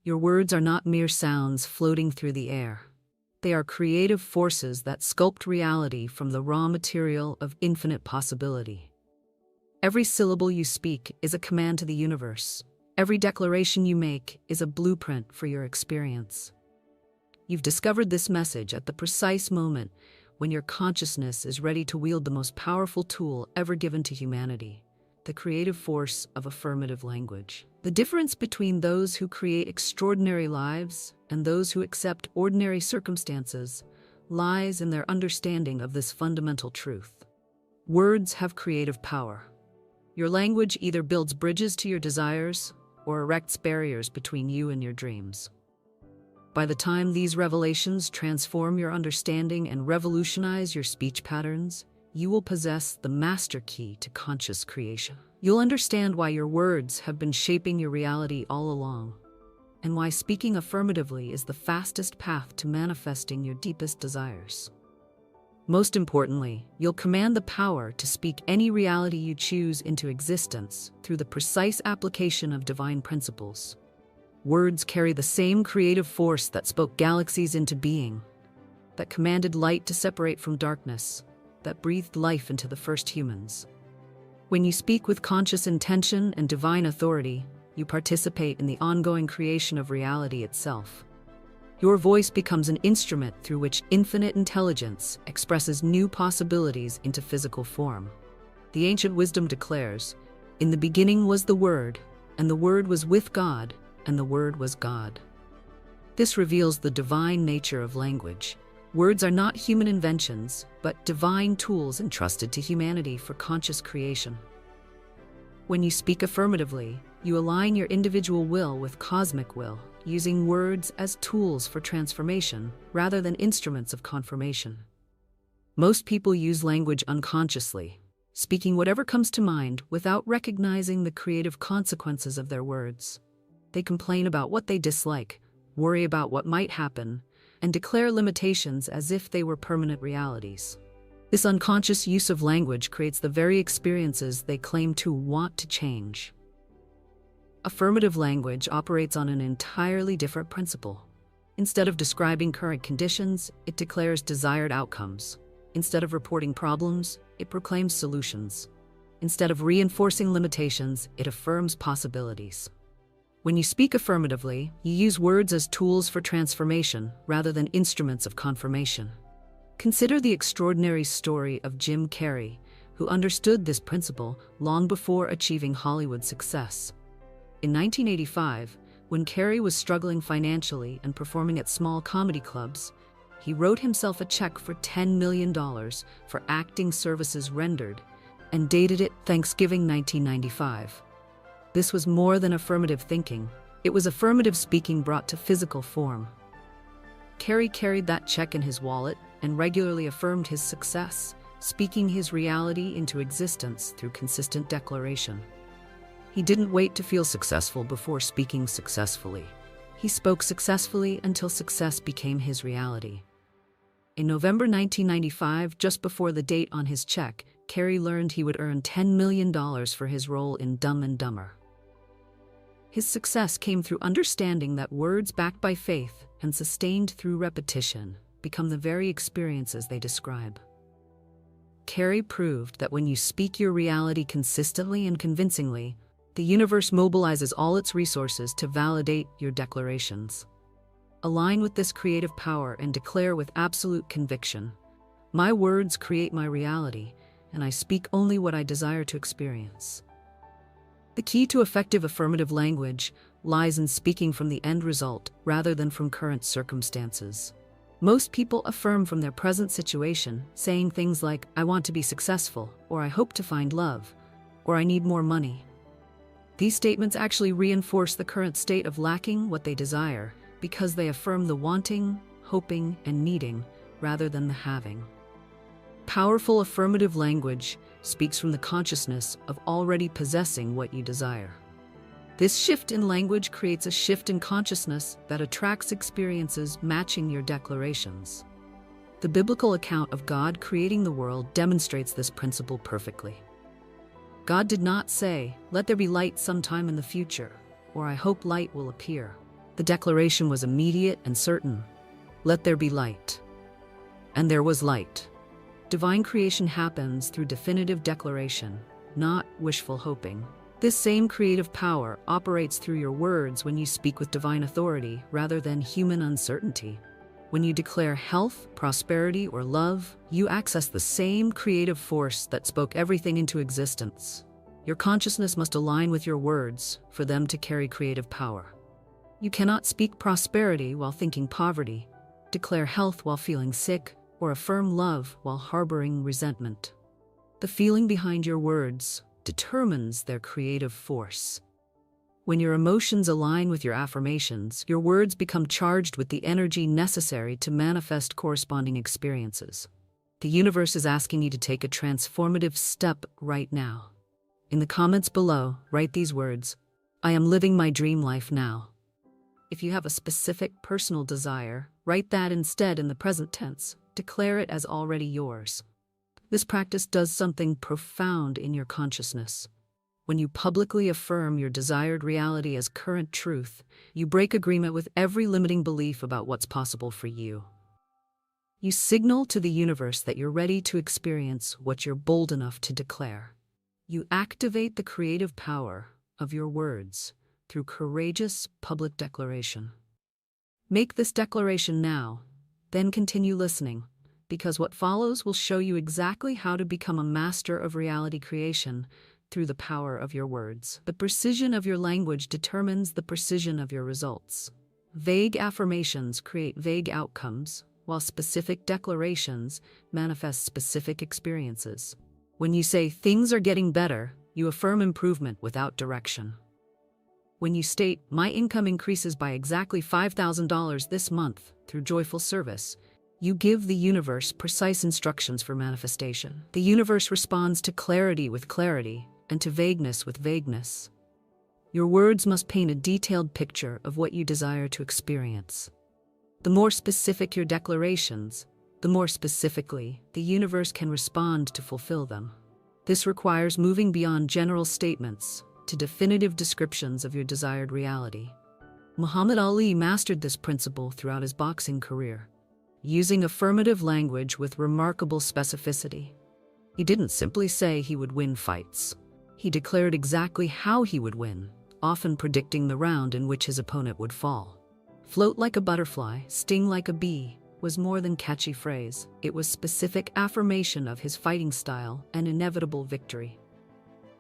Your words are not mere sounds floating through the air. They are creative forces that sculpt reality from the raw material of infinite possibility. Every syllable you speak is a command to the universe. Every declaration you make is a blueprint for your experience. You've discovered this message at the precise moment when your consciousness is ready to wield the most powerful tool ever given to humanity, the creative force of affirmative language. The difference between those who create extraordinary lives and those who accept ordinary circumstances lies in their understanding of this fundamental truth. Words have creative power. Your language either builds bridges to your desires or erects barriers between you and your dreams. By the time these revelations transform your understanding and revolutionize your speech patterns, you will possess the master key to conscious creation. You'll understand why your words have been shaping your reality all along, and why speaking affirmatively is the fastest path to manifesting your deepest desires. Most importantly, you'll command the power to speak any reality you choose into existence through the precise application of divine principles. Words carry the same creative force that spoke galaxies into being, that commanded light to separate from darkness, that breathed life into the first humans. When you speak with conscious intention and divine authority, you participate in the ongoing creation of reality itself. Your voice becomes an instrument through which infinite intelligence expresses new possibilities into physical form. The ancient wisdom declares, "In the beginning was the Word, and the Word was with God, and the Word was God." This reveals the divine nature of language. Words are not human inventions, but divine tools entrusted to humanity for conscious creation. When you speak affirmatively, you align your individual will with cosmic will, using words as tools for transformation rather than instruments of confirmation. Most people use language unconsciously, speaking whatever comes to mind without recognizing the creative consequences of their words. They complain about what they dislike, worry about what might happen, and declare limitations as if they were permanent realities. This unconscious use of language creates the very experiences they claim to want to change. Affirmative language operates on an entirely different principle. Instead of describing current conditions, it declares desired outcomes. Instead of reporting problems, it proclaims solutions. Instead of reinforcing limitations, it affirms possibilities. When you speak affirmatively, you use words as tools for transformation rather than instruments of confirmation. Consider the extraordinary story of Jim Carrey, who understood this principle long before achieving Hollywood success. In 1985, when Carrey was struggling financially and performing at small comedy clubs, he wrote himself a check for $10 million for acting services rendered and dated it Thanksgiving 1995. This was more than affirmative thinking. It was affirmative speaking brought to physical form. Carrey carried that check in his wallet and regularly affirmed his success, speaking his reality into existence through consistent declaration. He didn't wait to feel successful before speaking successfully. He spoke successfully until success became his reality. In November 1995, just before the date on his check, Carrey learned he would earn $10 million for his role in Dumb and Dumber. His success came through understanding that words backed by faith and sustained through repetition become the very experiences they describe. Carrey proved that when you speak your reality consistently and convincingly, the universe mobilizes all its resources to validate your declarations. Align with this creative power and declare with absolute conviction, "My words create my reality, and I speak only what I desire to experience." The key to effective affirmative language lies in speaking from the end result rather than from current circumstances. Most people affirm from their present situation, saying things like, "I want to be successful," or "I hope to find love," or "I need more money." These statements actually reinforce the current state of lacking what they desire because they affirm the wanting, hoping, and needing rather than the having. Powerful affirmative language speaks from the consciousness of already possessing what you desire. This shift in language creates a shift in consciousness that attracts experiences matching your declarations. The biblical account of God creating the world demonstrates this principle perfectly. God did not say, "Let there be light sometime in the future," or "I hope light will appear." The declaration was immediate and certain. Let there be light. And there was light. Divine creation happens through definitive declaration, not wishful hoping. This same creative power operates through your words when you speak with divine authority rather than human uncertainty. When you declare health, prosperity, or love, you access the same creative force that spoke everything into existence. Your consciousness must align with your words for them to carry creative power. You cannot speak prosperity while thinking poverty, declare health while feeling sick, or affirm love while harboring resentment. The feeling behind your words determines their creative force. When your emotions align with your affirmations, your words become charged with the energy necessary to manifest corresponding experiences. The universe is asking you to take a transformative step right now. In the comments below, write these words: I am living my dream life now. If you have a specific personal desire, write that instead in the present tense. Declare it as already yours. This practice does something profound in your consciousness. When you publicly affirm your desired reality as current truth, you break agreement with every limiting belief about what's possible for you. You signal to the universe that you're ready to experience what you're bold enough to declare. You activate the creative power of your words through courageous public declaration. Make this declaration now, then continue listening, because what follows will show you exactly how to become a master of reality creation through the power of your words. The precision of your language determines the precision of your results. Vague affirmations create vague outcomes, while specific declarations manifest specific experiences. When you say things are getting better, you affirm improvement without direction. When you state, my income increases by exactly $5,000 this month through joyful service, you give the universe precise instructions for manifestation. The universe responds to clarity with clarity and to vagueness with vagueness. Your words must paint a detailed picture of what you desire to experience. The more specific your declarations, the more specifically the universe can respond to fulfill them. This requires moving beyond general statements to definitive descriptions of your desired reality. Muhammad Ali mastered this principle throughout his boxing career, using affirmative language with remarkable specificity. He didn't simply say he would win fights. He declared exactly how he would win, often predicting the round in which his opponent would fall. Float like a butterfly, sting like a bee was more than catchy phrase. It was specific affirmation of his fighting style and inevitable victory.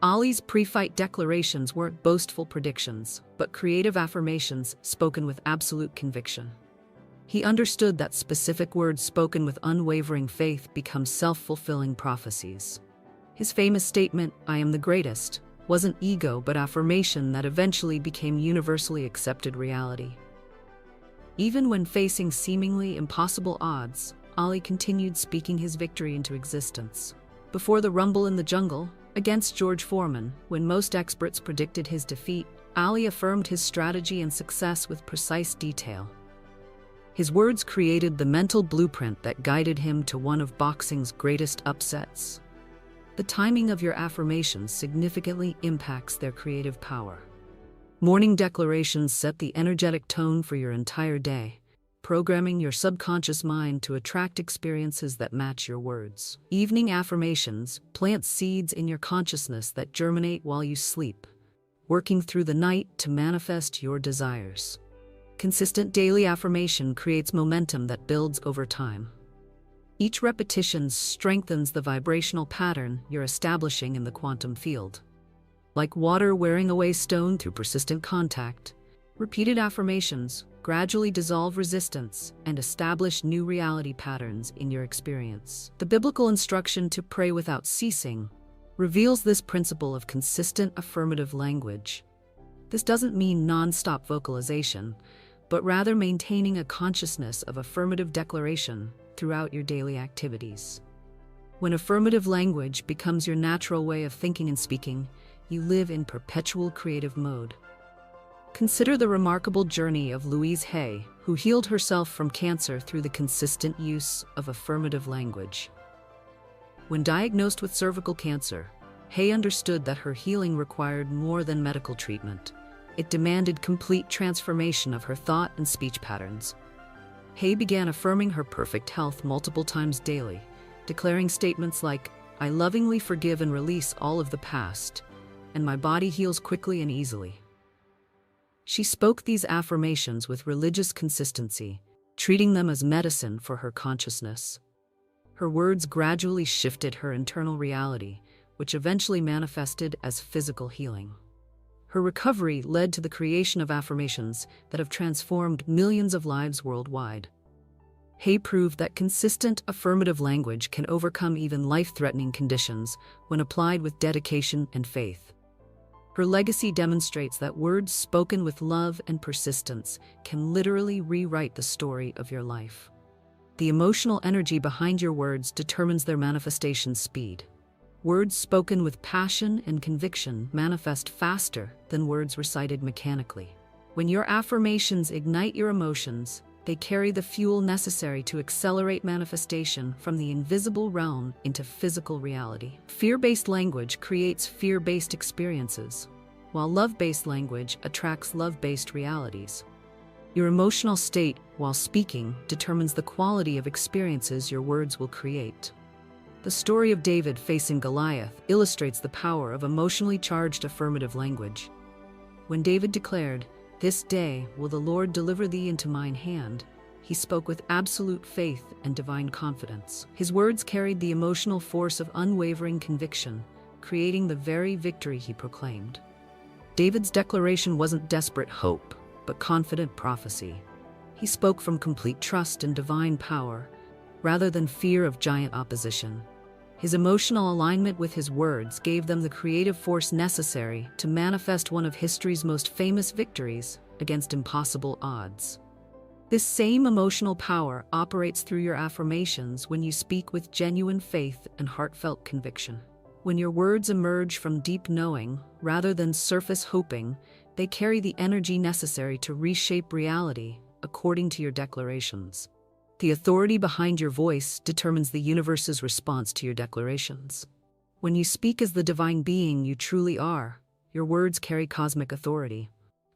Ali's pre-fight declarations weren't boastful predictions, but creative affirmations spoken with absolute conviction. He understood that specific words spoken with unwavering faith become self-fulfilling prophecies. His famous statement, "I am the greatest," wasn't ego but affirmation that eventually became universally accepted reality. Even when facing seemingly impossible odds, Ali continued speaking his victory into existence. Before the rumble in the jungle, against George Foreman, when most experts predicted his defeat, Ali affirmed his strategy and success with precise detail. His words created the mental blueprint that guided him to one of boxing's greatest upsets. The timing of your affirmations significantly impacts their creative power. Morning declarations set the energetic tone for your entire day, programming your subconscious mind to attract experiences that match your words. Evening affirmations plant seeds in your consciousness that germinate while you sleep, working through the night to manifest your desires. Consistent daily affirmation creates momentum that builds over time. Each repetition strengthens the vibrational pattern you're establishing in the quantum field. Like water wearing away stone through persistent contact, repeated affirmations gradually dissolve resistance and establish new reality patterns in your experience. The biblical instruction to pray without ceasing reveals this principle of consistent affirmative language. This doesn't mean non-stop vocalization, but rather maintaining a consciousness of affirmative declaration throughout your daily activities. When affirmative language becomes your natural way of thinking and speaking, you live in perpetual creative mode. Consider the remarkable journey of Louise Hay, who healed herself from cancer through the consistent use of affirmative language. When diagnosed with cervical cancer, Hay understood that her healing required more than medical treatment. It demanded complete transformation of her thought and speech patterns. Hay began affirming her perfect health multiple times daily, declaring statements like, "I lovingly forgive and release all of the past, and my body heals quickly and easily." She spoke these affirmations with religious consistency, treating them as medicine for her consciousness. Her words gradually shifted her internal reality, which eventually manifested as physical healing. Her recovery led to the creation of affirmations that have transformed millions of lives worldwide. Hay proved that consistent affirmative language can overcome even life-threatening conditions when applied with dedication and faith. Her legacy demonstrates that words spoken with love and persistence can literally rewrite the story of your life. The emotional energy behind your words determines their manifestation speed. Words spoken with passion and conviction manifest faster than words recited mechanically. When your affirmations ignite your emotions, they carry the fuel necessary to accelerate manifestation from the invisible realm into physical reality. Fear-based language creates fear-based experiences, while love-based language attracts love-based realities. Your emotional state while speaking determines the quality of experiences your words will create. The story of David facing Goliath illustrates the power of emotionally charged affirmative language. When David declared, "This day will the Lord deliver thee into mine hand," he spoke with absolute faith and divine confidence. His words carried the emotional force of unwavering conviction, creating the very victory he proclaimed. David's declaration wasn't desperate hope, but confident prophecy. He spoke from complete trust in divine power, rather than fear of giant opposition. His emotional alignment with his words gave them the creative force necessary to manifest one of history's most famous victories against impossible odds. This same emotional power operates through your affirmations when you speak with genuine faith and heartfelt conviction. When your words emerge from deep knowing, rather than surface hoping, they carry the energy necessary to reshape reality according to your declarations. The authority behind your voice determines the universe's response to your declarations. When you speak as the divine being you truly are, your words carry cosmic authority.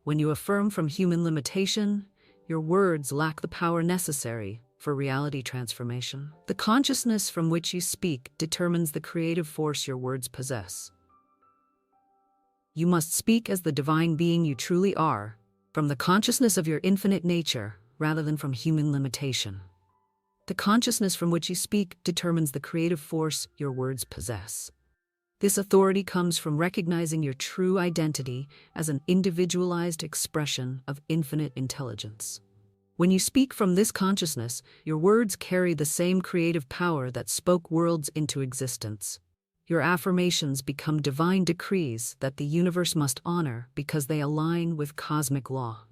When you affirm from human limitation, your words lack the power necessary for reality transformation. The consciousness from which you speak determines the creative force your words possess. You must speak as the divine being you truly are, from the consciousness of your infinite nature, rather than from human limitation. The consciousness from which you speak determines the creative force your words possess. This authority comes from recognizing your true identity as an individualized expression of infinite intelligence. When you speak from this consciousness, your words carry the same creative power that spoke worlds into existence. Your affirmations become divine decrees that the universe must honor because they align with cosmic law.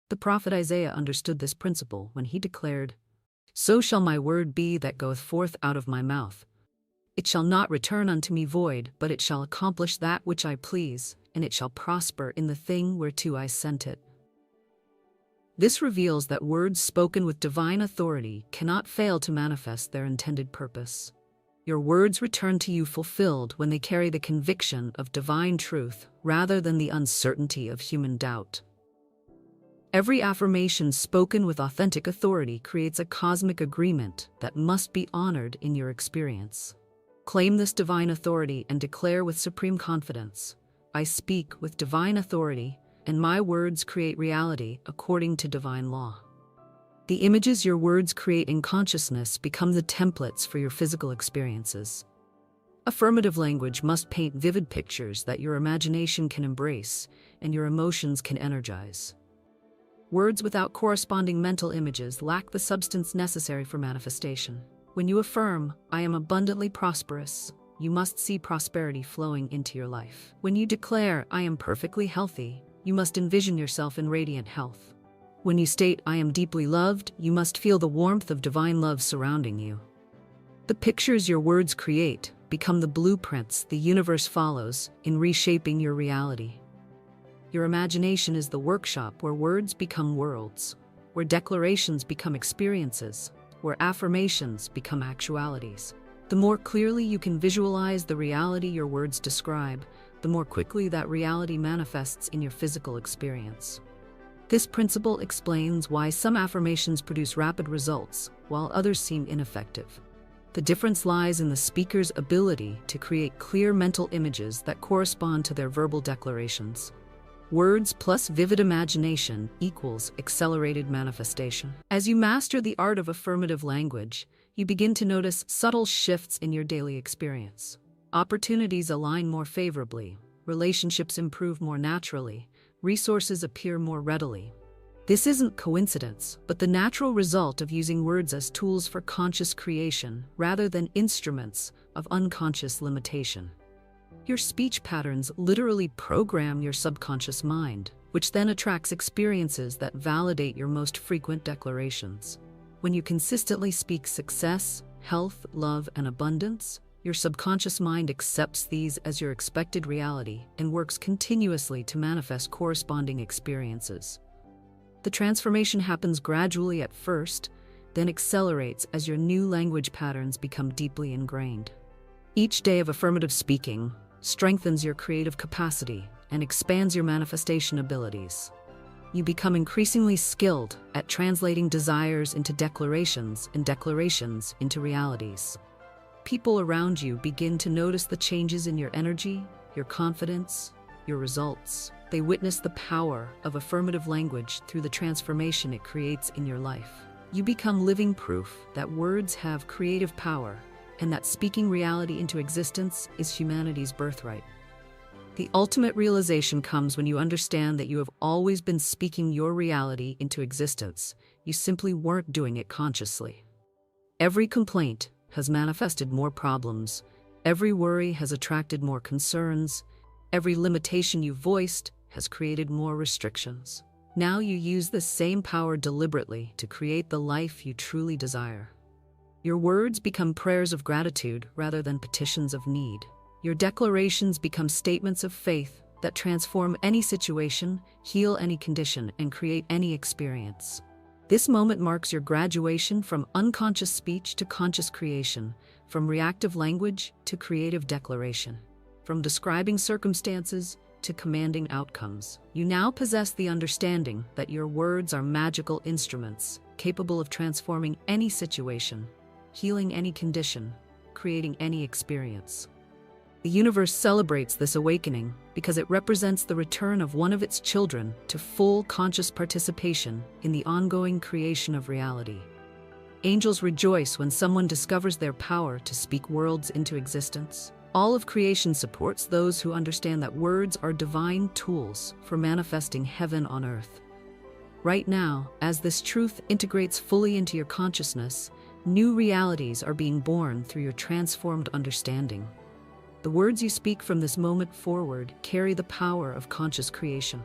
The prophet Isaiah understood this principle when he declared, "So shall my word be that goeth forth out of my mouth. It shall not return unto me void, but it shall accomplish that which I please, and it shall prosper in the thing whereto I sent it." This reveals that words spoken with divine authority cannot fail to manifest their intended purpose. Your words return to you fulfilled when they carry the conviction of divine truth rather than the uncertainty of human doubt. Every affirmation spoken with authentic authority creates a cosmic agreement that must be honored in your experience. Claim this divine authority and declare with supreme confidence, "I speak with divine authority, and my words create reality according to divine law." The images your words create in consciousness become the templates for your physical experiences. Affirmative language must paint vivid pictures that your imagination can embrace and your emotions can energize. Words without corresponding mental images lack the substance necessary for manifestation. When you affirm, "I am abundantly prosperous," you must see prosperity flowing into your life. When you declare, "I am perfectly healthy," you must envision yourself in radiant health. When you state, "I am deeply loved," you must feel the warmth of divine love surrounding you. The pictures your words create become the blueprints the universe follows in reshaping your reality. Your imagination is the workshop where words become worlds, where declarations become experiences, where affirmations become actualities. The more clearly you can visualize the reality your words describe, the more quickly that reality manifests in your physical experience. This principle explains why some affirmations produce rapid results, while others seem ineffective. The difference lies in the speaker's ability to create clear mental images that correspond to their verbal declarations. Words plus vivid imagination equals accelerated manifestation. As you master the art of affirmative language, you begin to notice subtle shifts in your daily experience. Opportunities align more favorably, relationships improve more naturally, resources appear more readily. This isn't coincidence, but the natural result of using words as tools for conscious creation rather than instruments of unconscious limitation. Your speech patterns literally program your subconscious mind, which then attracts experiences that validate your most frequent declarations. When you consistently speak success, health, love, and abundance, your subconscious mind accepts these as your expected reality and works continuously to manifest corresponding experiences. The transformation happens gradually at first, then accelerates as your new language patterns become deeply ingrained. Each day of affirmative speaking strengthens your creative capacity and expands your manifestation abilities. You become increasingly skilled at translating desires into declarations and declarations into realities. People around you begin to notice the changes in your energy, your confidence, your results. They witness the power of affirmative language through the transformation it creates in your life. You become living proof that words have creative power and that speaking reality into existence is humanity's birthright. The ultimate realization comes when you understand that you have always been speaking your reality into existence. You simply weren't doing it consciously. Every complaint has manifested more problems. Every worry has attracted more concerns. Every limitation you voiced has created more restrictions. Now you use this same power deliberately to create the life you truly desire. Your words become prayers of gratitude rather than petitions of need. Your declarations become statements of faith that transform any situation, heal any condition, and create any experience. This moment marks your graduation from unconscious speech to conscious creation, from reactive language to creative declaration, from describing circumstances to commanding outcomes. You now possess the understanding that your words are magical instruments, capable of transforming any situation, healing any condition, creating any experience. The universe celebrates this awakening because it represents the return of one of its children to full conscious participation in the ongoing creation of reality. Angels rejoice when someone discovers their power to speak worlds into existence. All of creation supports those who understand that words are divine tools for manifesting heaven on earth. Right now, as this truth integrates fully into your consciousness, new realities are being born through your transformed understanding. The words you speak from this moment forward carry the power of conscious creation.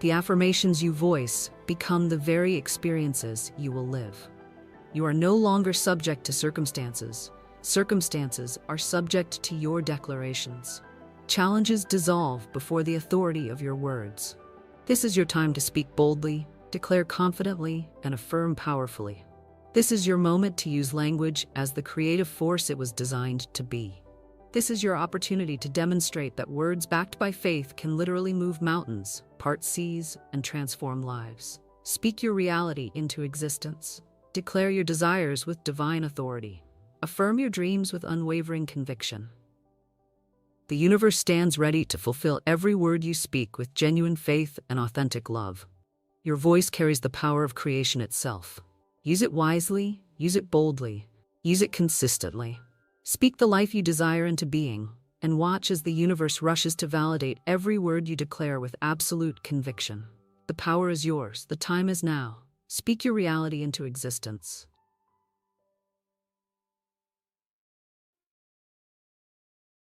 The affirmations you voice become the very experiences you will live. You are no longer subject to circumstances. Circumstances are subject to your declarations. Challenges dissolve before the authority of your words. This is your time to speak boldly, declare confidently, and affirm powerfully. This is your moment to use language as the creative force it was designed to be. This is your opportunity to demonstrate that words backed by faith can literally move mountains, part seas, and transform lives. Speak your reality into existence. Declare your desires with divine authority. Affirm your dreams with unwavering conviction. The universe stands ready to fulfill every word you speak with genuine faith and authentic love. Your voice carries the power of creation itself. Use it wisely, use it boldly, use it consistently. Speak the life you desire into being, and watch as the universe rushes to validate every word you declare with absolute conviction. The power is yours. The time is now. Speak your reality into existence.